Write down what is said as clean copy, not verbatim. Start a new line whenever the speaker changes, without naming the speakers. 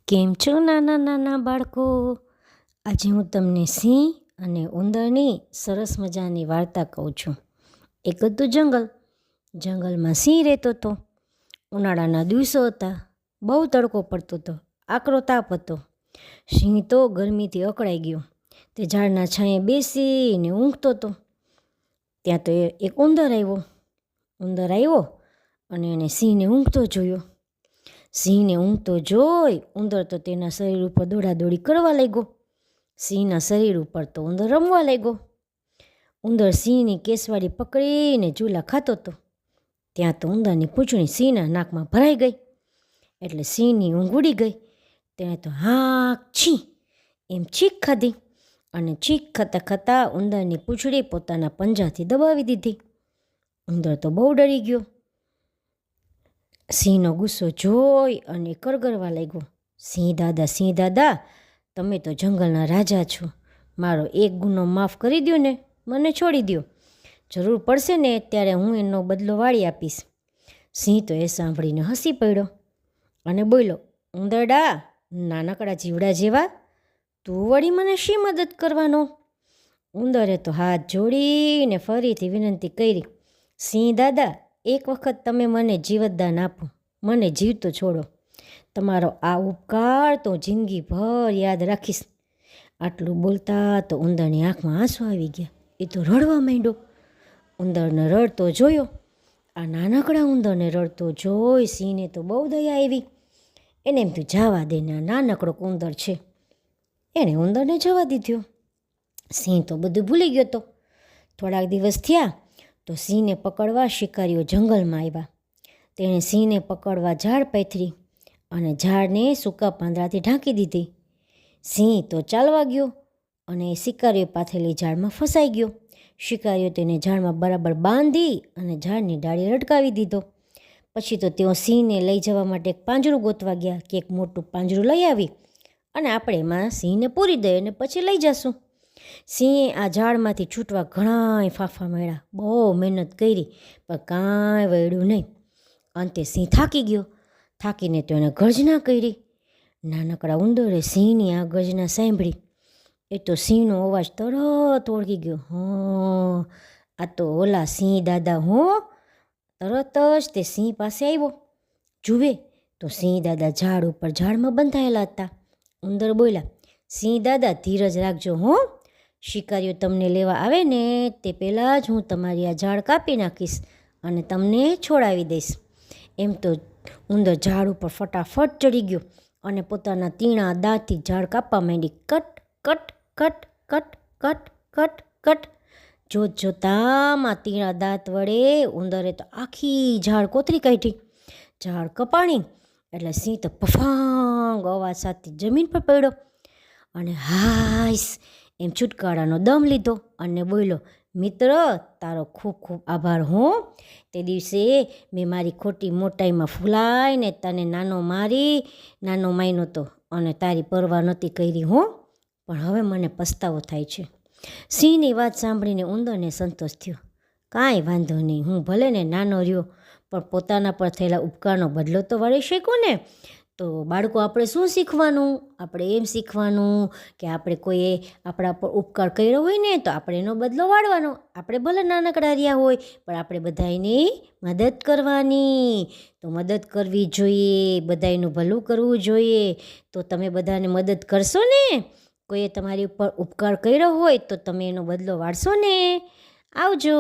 કેમ છો નાના નાના બાળકો? આજે હું તમને સિંહ અને ઉંદરની સરસ મજાની વાર્તા કહું છું. એક હતું જંગલ. જંગલમાં સિંહ રહેતો હતો. ઉનાળાના દિવસો હતા. બહુ તડકો પડતો હતો. આકરો તાપ હતો. સિંહ તો ગરમીથી અકળાઈ ગયો. તે ઝાડના છાંયે બેસીને ઊંઘતો હતો. ત્યાં તો એક ઉંદર આવ્યો અને એણે સિંહને ઊંઘતો જોયો. સિંહને ઊંઘતો જોઈ ઉંદર તો તેના શરીર ઉપર દોડાદોડી કરવા લાગ્યો. સિંહના શરીર ઉપર તો ઉંદર રમવા લાગ્યો. ઉંદર સિંહની કેસવાળી પકડીને ઝૂલા ખાતો હતો. ત્યાં તો ઉંદરની પૂંછડી સિંહના નાકમાં ભરાઈ ગઈ. એટલે સિંહની ઊંઘ ઉડી ગઈ. તેણે તો હાક છી એમ છીક ખાધી અને છીક ખાતા ખાતા ઉંદરની પૂંછડી પોતાના પંજાથી દબાવી દીધી. ઉંદર તો બહુ ડરી ગયો. સિંહનો ગુસ્સો જોઈ અને કરગરવા લાગ્યો. સિંહ દાદા, તમે તો જંગલના રાજા છો. મારો એક ગુનો માફ કરી દો ને, મને છોડી દો. જરૂર પડશે ને ત્યારે હું એનો બદલો વાળી આપીશ. સિંહ તો એ સાંભળીને હસી પડ્યો અને બોલ્યો, ઉંદરડા, નાનકડા જીવડા જેવા, તું વળી મને શી મદદ કરવાનો? ઉંદરે તો હાથ જોડીને ફરીથી વિનંતી કરી, સિંહ દાદા, એક વખત તમે મને જીવતદાન આપો, મને જીવતો છોડો. તમારો આ ઉપકાર તો જિંદગીભર યાદ રાખીશ. આટલું બોલતા તો ઉંદરની આંખમાં આંસુ આવી ગયા. એ તો રડવા માંડ્યો. ઉંદરને રડતો જોયો. આ નાનકડા ઉંદરને રડતો જોઈ સિંહને તો બહુ દયા આવી. એને એમ તો જવા દે ને, આ નાનકડો ઉંદર છે. એણે ઉંદરને જવા દીધો. સિંહ તો બધું ભૂલી ગયો હતો. થોડાક દિવસ થયા તો સિંહને પકડવા શિકારીઓ જંગલમાં આવ્યા. તેણે સિંહને પકડવા ઝાડ પાથરી અને ઝાડને સૂકા પાંદડાથી ઢાંકી દીધી. સિંહ તો ચાલવા ગયો અને શિકારીઓ પાથરેલી ઝાડમાં ફસાઈ ગયો. શિકારીઓ તેને ઝાડમાં બરાબર બાંધી અને ઝાડની ડાળી લટકાવી દીધો. પછી તો તેઓ સિંહને લઈ જવા માટે એક પાંજરું ગોતવા ગયા કે એક મોટું પાંજરું લઈ આવી અને આપણે એમાં સિંહને પૂરી દઈએ અને પછી લઈ જશું. સિંહે આ ઝાડમાંથી છૂટવા ઘણાય ફાંફા મળ્યા. બહુ મહેનત કરી પણ કાંઈ વળ્યું નહીં. અંતે સિંહ થાકી ગયો. થાકીને તો એણે ગર્જના કરી. નાનકડા ઉંદરે સિંહની આ ગર્જના સાંભળી. એ તો સિંહનો અવાજ તરત ઓળખી ગયો. આ તો ઓલા સિંહ દાદા હો. તરત જ તે સિંહ પાસે આવ્યો. જુએ તો સિંહ દાદા ઝાડમાં બંધાયેલા હતા. ઉંદર બોલ્યા, સિંહ દાદા, ધીરજ રાખજો હો. શિકારીઓ તમને લેવા આવે ને તે પહેલાં જ હું તમારી આ ઝાડ કાપી નાખીશ અને તમને છોડાવી દઈશ. એમ તો ઉંદર ઝાડ ઉપર ફટાફટ ચડી ગયો અને પોતાના તીણા દાંતથી ઝાડ કાપવા માંડી. કટ કટ કટ કટ કટ કટ કટ. જોતામાં તીણા દાંત વડે ઉંદરે તો આખી ઝાડ કોતરી કાઢી. ઝાડ કપાણી એટલે સિંહ તો પફાંગ અવાજ સાથે જમીન પર પડ્યો અને હાઈસ એમ છુટકારાનો દમ લીધો અને બોલ્યો, મિત્ર, તારો ખૂબ ખૂબ આભાર હો. તે દિવસે મેં મારી ખોટી મોટાઈમાં ફૂલાઈને તને નાનો માયનો હતો અને તારી પરવા નહોતી કરી હો. પણ હવે મને પસ્તાવો થાય છે. સિંહની વાત સાંભળીને ઉંદરને સંતોષ થયો. કાંઈ વાંધો નહીં, હું ભલે ને નાનો રહ્યો પણ પોતાના પર થયેલા ઉપકારનો બદલો તો વાળી શકું ને. તો બાળકો, આપણે શું શીખવાનું? આપણે એમ શીખવાનું કે આપણે કોઈએ આપણા પર ઉપકાર કર્યો હોય ને તો આપણે એનો બદલો વાળવાનો. આપણે ભલે નાનકડા રહ્યા હોય પણ આપણે બધાની મદદ કરવાની. તો મદદ કરવી જોઈએ, બધાનું ભલું કરવું જોઈએ. તો તમે બધાને મદદ કરશો ને? કોઈએ તમારી ઉપર ઉપકાર કર્યો હોય તો તમે એનો બદલો વાળશો ને? આવજો.